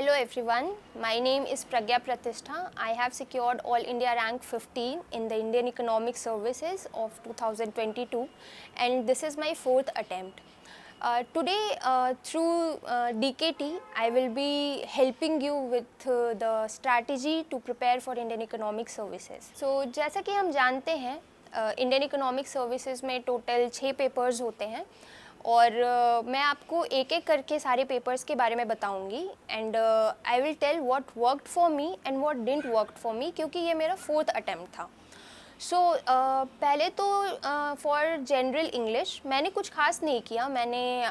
Hello everyone, my name is Pragya Pratishtha. I have secured All India rank 15 in the Indian Economic Services of 2022 and this is my fourth attempt. Today through DKT, I will be helping you with the strategy to prepare for Indian Economic Services. So जैसा कि हम जानते हैं Indian economic services में total 6 papers होते हैं और मैं आपको एक एक करके सारे पेपर्स के बारे में बताऊंगी and I will tell what worked for me and what didn't work for me क्योंकि ये मेरा फोर्थ अटेम्प्ट था. सो पहले तो फॉर जनरल इंग्लिश मैंने कुछ खास नहीं किया. मैंने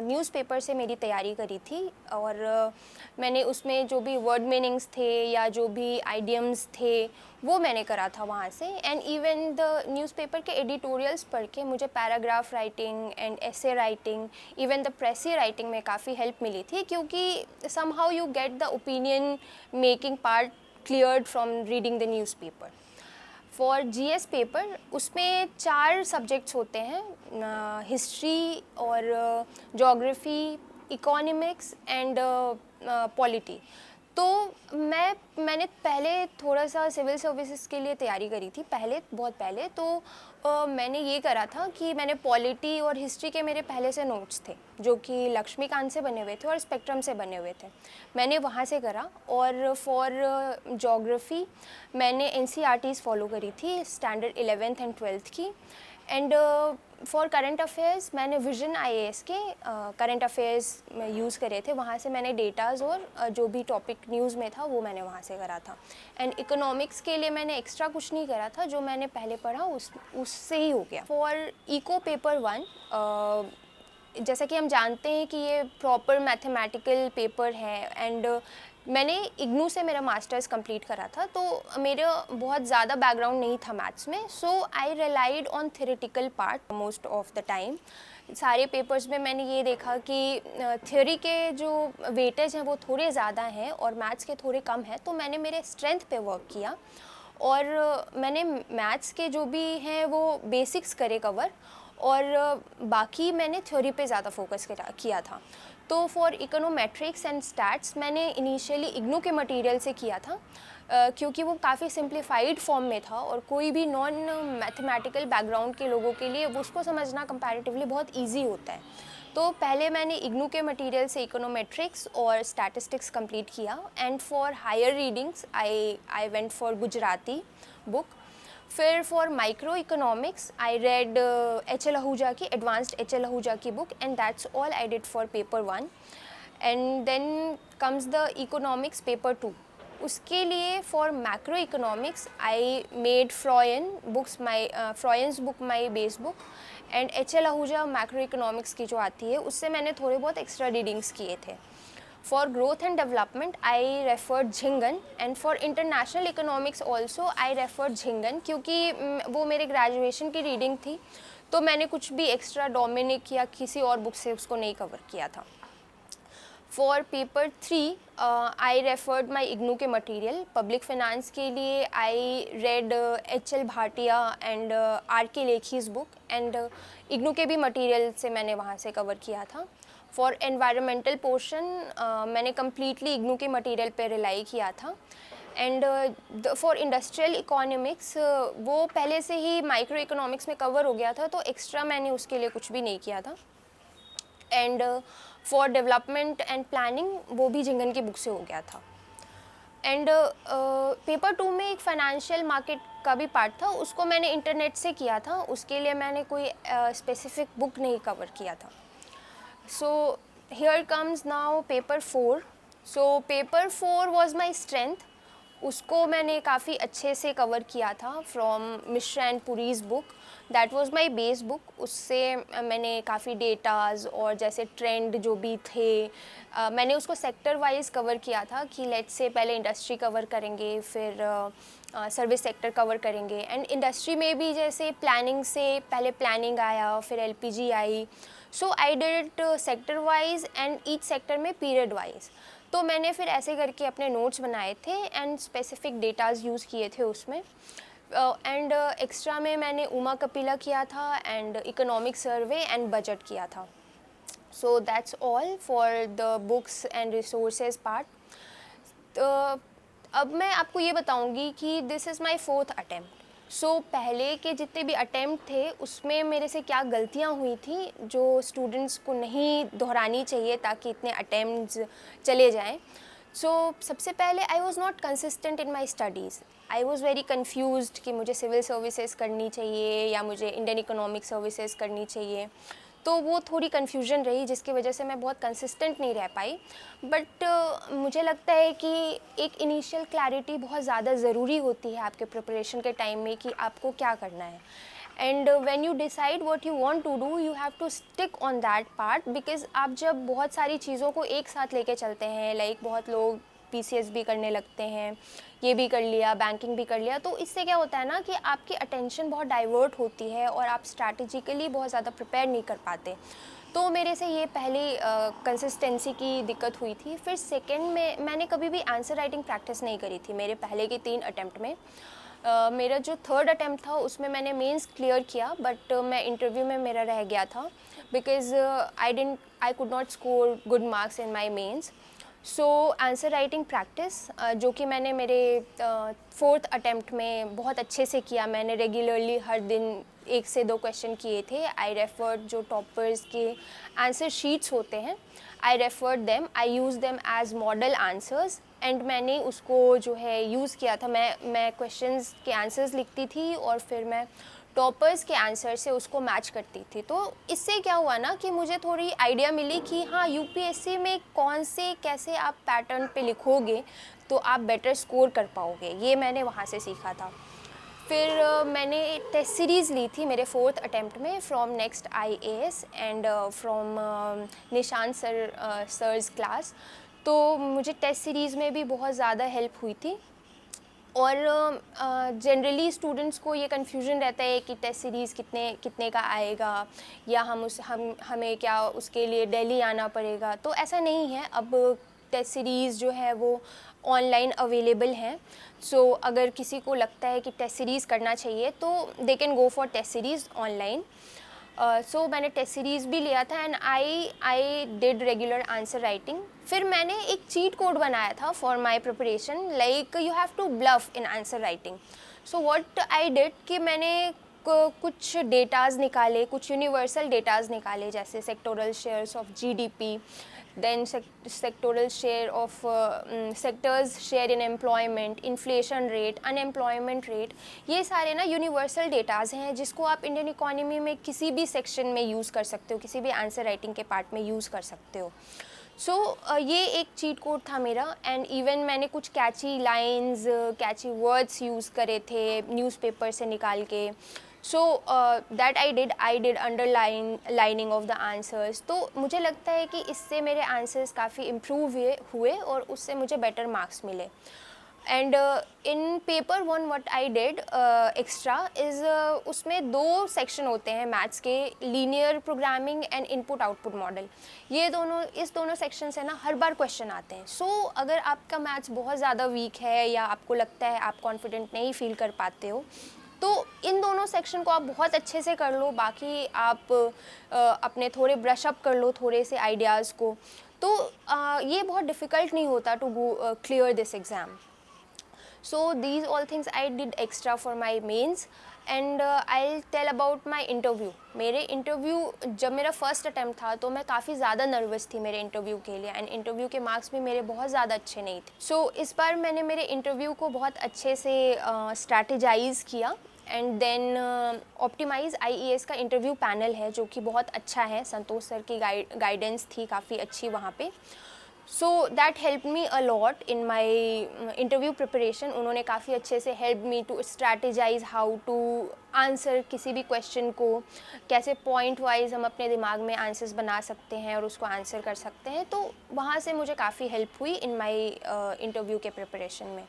न्यूज़पेपर से मेरी तैयारी करी थी और मैंने उसमें जो भी वर्ड मीनिंग्स थे या जो भी आइडियम्स थे वो मैंने करा था वहाँ से. एंड इवन द न्यूज़पेपर के एडिटोरियल्स पढ़ के मुझे paragraph writing and essay writing even the प्रेसी writing में काफ़ी हेल्प मिली थी क्योंकि somehow you get the opinion making part cleared from reading the newspaper. For GS paper उसमें 4 सब्जेक्ट्स होते हैं, हिस्ट्री और जोग्राफ़ी, इकोनॉमिक्स एंड पॉलिटी. तो मैंने पहले थोड़ा सा सिविल सर्विसेज के लिए तैयारी करी थी बहुत पहले. तो मैंने ये करा था कि मैंने पॉलिटी और हिस्ट्री के मेरे पहले से नोट्स थे जो कि लक्ष्मीकांत से बने हुए थे और स्पेक्ट्रम से बने हुए थे. मैंने वहाँ से करा. और फॉर जोग्राफ़ी मैंने एनसीईआरटीज़ फॉलो करी थी स्टैंडर्ड 11th एंड 12th की. एंड फॉर करंट अफेयर्स मैंने विजन आईएएस के करंट अफेयर्स यूज़ करे थे. वहाँ से मैंने डेटाज़ और जो भी टॉपिक न्यूज़ में था वो मैंने वहाँ से करा था. एंड इकोनॉमिक्स के लिए मैंने एक्स्ट्रा कुछ नहीं करा था, जो मैंने पहले पढ़ा उससे ही हो गया. फॉर इको पेपर 1 जैसा कि हम जानते हैं कि ये प्रॉपर मैथमेटिकल पेपर है एंड मैंने इग्नू से मेरा मास्टर्स कंप्लीट करा था तो मेरा बहुत ज़्यादा बैकग्राउंड नहीं था मैथ्स में. So I relied on theoretical part most of the time. सारे पेपर्स में मैंने ये देखा कि थ्योरी के जो वेटेज हैं वो थोड़े ज़्यादा हैं और मैथ्स के थोड़े कम हैं. तो मैंने मेरे स्ट्रेंथ पे वर्क किया और मैंने मैथ्स के जो भी हैं वो बेसिक्स करे कवर और बाकी मैंने थ्योरी पे ज़्यादा फोकस किया था. तो फॉर इकोनोमेट्रिक्स एंड स्टैट्स मैंने इनिशियली इग्नू के मटेरियल से किया था क्योंकि वो काफ़ी सिंप्लीफाइड फॉर्म में था और कोई भी नॉन मैथमेटिकल बैकग्राउंड के लोगों के लिए उसको समझना कंपैरेटिवली बहुत इजी होता है. तो पहले मैंने इग्नू के मटेरियल से इकोनोमेट्रिक्स और स्टैटिस्टिक्स कंप्लीट किया. And for higher readings I went for Gujarati book. फिर for micro economics I read H L. Ahuja की एडवांस्ड एच.एल. आहूजा की book and that's all I did for paper 1. And then comes the economics paper 2. उसके लिए for macro economics I made Froyen's book my base book and H L. Ahuja macro economics की जो आती है उससे मैंने थोड़े बहुत एक्स्ट्रा रीडिंग्स किए थे. For growth and development, I referred Jhingan and for international economics also I referred Jhingan क्योंकि वो मेरे ग्रेजुएशन की रीडिंग थी तो मैंने कुछ भी एक्स्ट्रा डोमिनिक या किसी और बुक से उसको नहीं कवर किया था. For paper 3 I referred my IGNOU के मटेरियल. पब्लिक फाइनेंस के लिए I read H.L. Bhatia and R.K. Lekhi's book and IGNOU के भी मटेरियल से मैंने वहाँ से कवर किया था. फॉर एनवायरमेंटल पोर्शन मैंने कम्प्लीटली इग्नू के मटेरियल पे रिलाई किया था. एंड फॉर इंडस्ट्रियल इकोनॉमिक्स वो पहले से ही माइक्रो इकोनॉमिक्स में कवर हो गया था तो एक्स्ट्रा मैंने उसके लिए कुछ भी नहीं किया था. And for development and planning वो भी झिंगन की बुक से हो गया था. एंड पेपर 2 में एक फाइनेंशियल मार्केट का भी पार्ट था, उसको मैंने इंटरनेट से किया था. उसके लिए मैंने कोई स्पेसिफिक बुक नहीं कवर किया था. So here comes now paper 4. So paper 4 was my strength. उसको मैंने काफ़ी अच्छे से कवर किया था from Mishra and Puri's book. That was my base book. उससे मैंने काफ़ी डेटाज और जैसे ट्रेंड जो भी थे मैंने उसको सेक्टर वाइज कवर किया था कि लेट्स से पहले इंडस्ट्री कवर करेंगे फिर सर्विस सेक्टर कवर करेंगे. एंड इंडस्ट्री में भी जैसे प्लानिंग से पहले प्लानिंग आया फिर LPG I. So I did it sector wise and each sector में पीरियड वाइज. तो मैंने फिर ऐसे करके अपने नोट्स बनाए थे एंड स्पेसिफिक डेटाज यूज़ किए थे उसमें. एंड एक्स्ट्रा में मैंने उमा कपिला किया था and economic survey and budget किया था. So that's all for the books and resources part. तो अब मैं आपको ये बताऊंगी कि this is my fourth attempt. So पहले के जितने भी अटेम्प्ट थे उसमें मेरे से क्या गलतियां हुई थी जो स्टूडेंट्स को नहीं दोहरानी चाहिए ताकि इतने अटेम्प्ट्स चले जाएं। सो सबसे पहले I was not consistent in my studies. I was very confused कि मुझे सिविल सर्विसेज करनी चाहिए या मुझे इंडियन इकोनॉमिक सर्विसेज करनी चाहिए। तो वो थोड़ी कन्फ्यूजन रही जिसकी वजह से मैं बहुत कंसिस्टेंट नहीं रह पाई। बट मुझे लगता है कि एक इनिशियल क्लैरिटी बहुत ज़्यादा ज़रूरी होती है आपके प्रिपरेशन के टाइम में कि आपको क्या करना है। And when you decide what you want to do you have to stick on that part, because आप जब बहुत सारी चीज़ों को एक साथ लेके चलते हैं, लाइक बहुत लोग पीसीएस भी करने लगते हैं, ये भी कर लिया, बैंकिंग भी कर लिया, तो इससे क्या होता है ना कि आपकी अटेंशन बहुत डाइवर्ट होती है और आप स्ट्रैटेजिकली बहुत ज़्यादा प्रिपेयर नहीं कर पाते। तो मेरे से ये पहले कंसिस्टेंसी की दिक्कत हुई थी। फिर सेकंड में मैंने कभी भी आंसर राइटिंग प्रैक्टिस नहीं करी थी मेरे पहले के 3 अटैम्प्ट में। मेरा जो थर्ड अटैम्प्ट था उसमें मैंने मेंस क्लियर किया, बट मैं इंटरव्यू में मेरा रह गया था because I could not score good marks in my mains. So answer writing practice जो कि मैंने मेरे फोर्थ अटैम्प्ट में बहुत अच्छे से किया। मैंने रेगुलरली हर दिन 1 से 2 क्वेश्चन किए थे। आई रेफर्ड जो टॉपर्स के आंसर शीट्स होते हैं, I referred them, I use them as model answers and मैंने उसको जो है यूज़ किया था। मैं क्वेश्चंस के आंसर्स लिखती थी और फिर मैं टॉपर्स के आंसर से उसको मैच करती थी। तो इससे क्या हुआ ना कि मुझे थोड़ी आइडिया मिली कि हाँ, यूपीएससी में कौन से कैसे आप पैटर्न पे लिखोगे तो आप बेटर स्कोर कर पाओगे, ये मैंने वहाँ से सीखा था। फिर मैंने टेस्ट सीरीज़ ली थी मेरे फोर्थ अटैम्प्ट में from next IAS and from निशान सर्स क्लास। तो मुझे टेस्ट सीरीज़ में भी बहुत ज़्यादा हेल्प हुई थी। और जनरली स्टूडेंट्स को ये कन्फ्यूजन रहता है कि टेस्ट सीरीज़ कितने का आएगा या हमें क्या उसके लिए दिल्ली आना पड़ेगा। तो ऐसा नहीं है, अब टेस्ट सीरीज़ जो है वो ऑनलाइन अवेलेबल हैं। सो अगर किसी को लगता है कि टेस्ट सीरीज़ करना चाहिए तो they can go for test series online. So मैंने टेस्ट सीरीज़ भी लिया था and I did regular answer writing. फिर मैंने एक चीट कोड बनाया था for my preparation, like you have to bluff in answer writing. So what I did कि मैंने कुछ डेटाज निकाले, कुछ यूनिवर्सल डेटाज निकाले, जैसे sectoral shares of GDP, then sectoral share of sectors share in employment, inflation rate, unemployment rate, ये सारे ना यूनिवर्सल डेटाज हैं जिसको आप इंडियन इकोनॉमी में किसी भी सेक्शन में यूज़ कर सकते हो, किसी भी आंसर राइटिंग के पार्ट में यूज़ कर सकते हो। सो ये एक चीट कोड था मेरा। एंड इवन मैंने कुछ कैची लाइंस, कैची वर्ड्स यूज़ करे थे न्यूज़पेपर से निकाल के। So that I did underlining of the answers. तो मुझे लगता है कि इससे मेरे आंसर्स काफ़ी इम्प्रूव हुए और उससे मुझे बेटर मार्क्स मिले। And in paper 1 what I did extra is उसमें 2 सेक्शन होते हैं मैथ्स के, linear programming and input output model. इस दोनों सेक्शन से ना हर बार क्वेश्चन आते हैं। सो अगर आपका मैथ्स बहुत ज़्यादा वीक है या आपको लगता है आप कॉन्फिडेंट नहीं फील कर पाते हो तो इन दोनों सेक्शन को आप बहुत अच्छे से कर लो, बाकी आप अपने थोड़े ब्रश अप कर लो थोड़े से आइडियाज़ को। तो ये बहुत डिफ़िकल्ट नहीं होता to go clear this exam. So these all things I did extra for my mains. And I tell about my interview. मेरे इंटरव्यू जब मेरा फर्स्ट अटैम्प्ट था तो मैं काफ़ी ज़्यादा नर्वस थी मेरे इंटरव्यू के लिए एंड इंटरव्यू के मार्क्स भी मेरे बहुत ज़्यादा अच्छे नहीं थे। सो इस बार मैंने मेरे इंटरव्यू को बहुत अच्छे से स्ट्रैटेजाइज़ किया एंड देन ऑप्टिमाइज़ आईएएस का इंटरव्यू पैनल है जो कि बहुत अच्छा है, संतोष सर की गाइडेंस थी काफ़ी अच्छी वहाँ पे। So that help me a lot in my interview preparation. उन्होंने काफ़ी अच्छे से help me to strategize how to answer किसी भी क्वेश्चन को, कैसे पॉइंट वाइज हम अपने दिमाग में आंसर्स बना सकते हैं और उसको आंसर कर सकते हैं। तो वहाँ से मुझे काफ़ी हेल्प हुई इन माई इंटरव्यू के प्रिपरेशन में।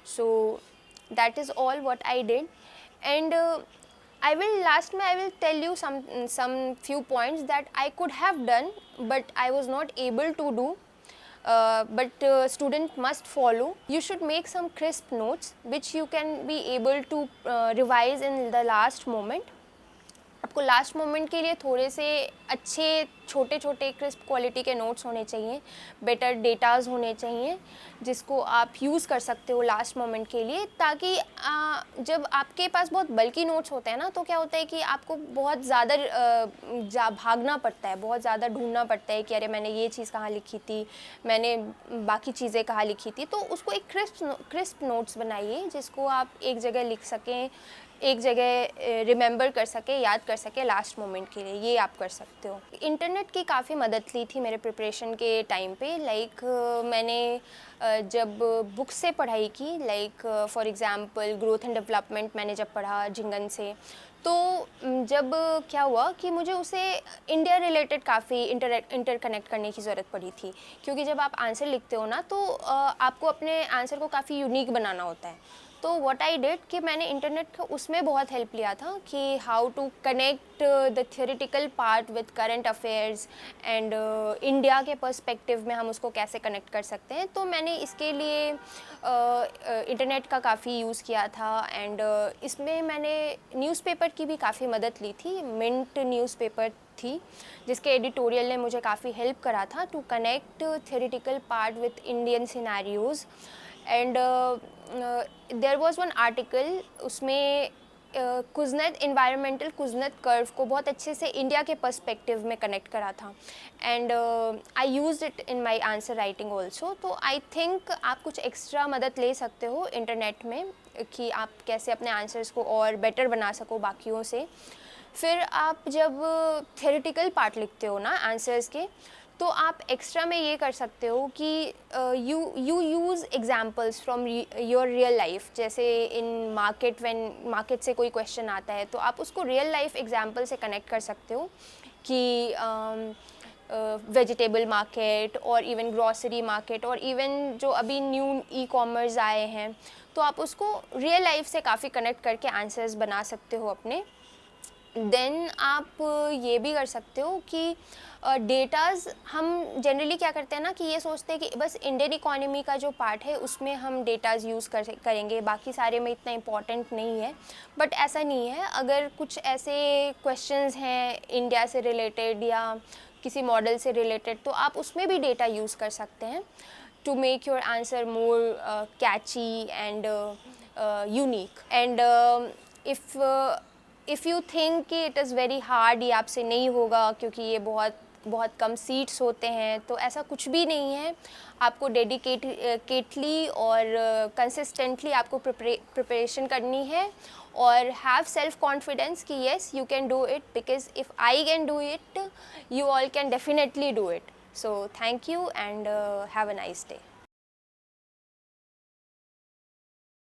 So that is all what I did. And I will tell you some few points that I could have done but I was not able to do, but student must follow. You should make some crisp notes which you can be able to revise in the last moment. आपको last moment के लिए थोड़े से अच्छे छोटे छोटे crisp quality के notes होने चाहिए, बेटर डेटाज होने चाहिए जिसको आप यूज़ कर सकते हो लास्ट मोमेंट के लिए, ताकि जब आपके पास बहुत बल्कि नोट्स होते हैं ना तो क्या होता है कि आपको बहुत ज़्यादा भागना पड़ता है, बहुत ज़्यादा ढूंढना पड़ता है कि अरे मैंने ये चीज़ कहाँ लिखी थी, मैंने बाकी चीज़ें कहाँ लिखी थी। तो उसको एक क्रिस्प नोट्स बनाइए जिसको आप एक जगह लिख सकें, एक जगह रिमेंबर कर सके, याद कर सके लास्ट मोमेंट के लिए, ये आप कर सकते हो। इंटरनेट की काफ़ी मदद ली थी मेरे प्रिपरेशन के टाइम पे। मैंने जब बुक से पढ़ाई की, for example growth and development मैंने जब पढ़ा झिंगन से, तो जब क्या हुआ कि मुझे उसे इंडिया रिलेटेड काफ़ी इंटरकनेक्ट करने की ज़रूरत पड़ी थी, क्योंकि जब आप आंसर लिखते हो ना तो आपको अपने आंसर को काफ़ी यूनिक बनाना होता है। तो व्हाट आई डिड कि मैंने इंटरनेट का उसमें बहुत हेल्प लिया था कि how to connect the theoretical part with current affairs and India के पर्सपेक्टिव में हम उसको कैसे कनेक्ट कर सकते हैं। तो मैंने इसके लिए इंटरनेट का काफ़ी यूज़ किया था एंड इसमें मैंने न्यूज़पेपर की भी काफ़ी मदद ली थी। मिंट न्यूज़पेपर थी जिसके एडिटोरियल ने मुझे काफ़ी हेल्प करा था to connect theoretical part with Indian scenarios. And there was one article, उसमें कुजनेत इन्वायरमेंटल कुजनेत कर्व को बहुत अच्छे से इंडिया के पर्सपेक्टिव में कनेक्ट करा था and I used it in my answer writing also. तो आई थिंक आप कुछ एक्स्ट्रा मदद ले सकते हो इंटरनेट में कि आप कैसे अपने आंसर्स को और बेटर बना सको बाकियों से। फिर आप जब थ्योरेटिकल पार्ट लिखते हो ना आंसर्स के, तो आप एक्स्ट्रा में ये कर सकते हो कि you use examples from your real life. जैसे इन मार्केट से कोई क्वेश्चन आता है तो आप उसको रियल लाइफ एग्जाम्पल से कनेक्ट कर सकते हो कि वेजिटेबल मार्केट और इवन ग्रॉसरी मार्केट और इवन जो अभी न्यू ई कॉमर्स आए हैं, तो आप उसको रियल लाइफ से काफ़ी कनेक्ट करके आंसर्स बना सकते हो अपने। देन आप ये भी कर सकते हो कि डेटाज़ हम जनरली क्या करते हैं ना कि ये सोचते हैं कि बस इंडियन इकोनॉमी का जो पार्ट है उसमें हम डेटाज़ यूज़ करेंगे, बाकी सारे में इतना इम्पॉर्टेंट नहीं है। बट ऐसा नहीं है। अगर कुछ ऐसे क्वेश्चंस हैं इंडिया से रिलेटेड या किसी मॉडल से रिलेटेड, तो आप उसमें भी डेटा यूज़ कर सकते हैं to make your answer more catchy and unique. And if you think कि इट इज़ वेरी हार्ड, ये आपसे नहीं होगा क्योंकि ये बहुत कम सीट्स होते हैं, तो ऐसा कुछ भी नहीं है। आपको डेडिकेटली और कंसिस्टेंटली आपको प्रिपरेशन करनी है और हैव सेल्फ कॉन्फिडेंस कि yes you can do it, because if I can do it you all can definitely do it. So thank you and have a nice day.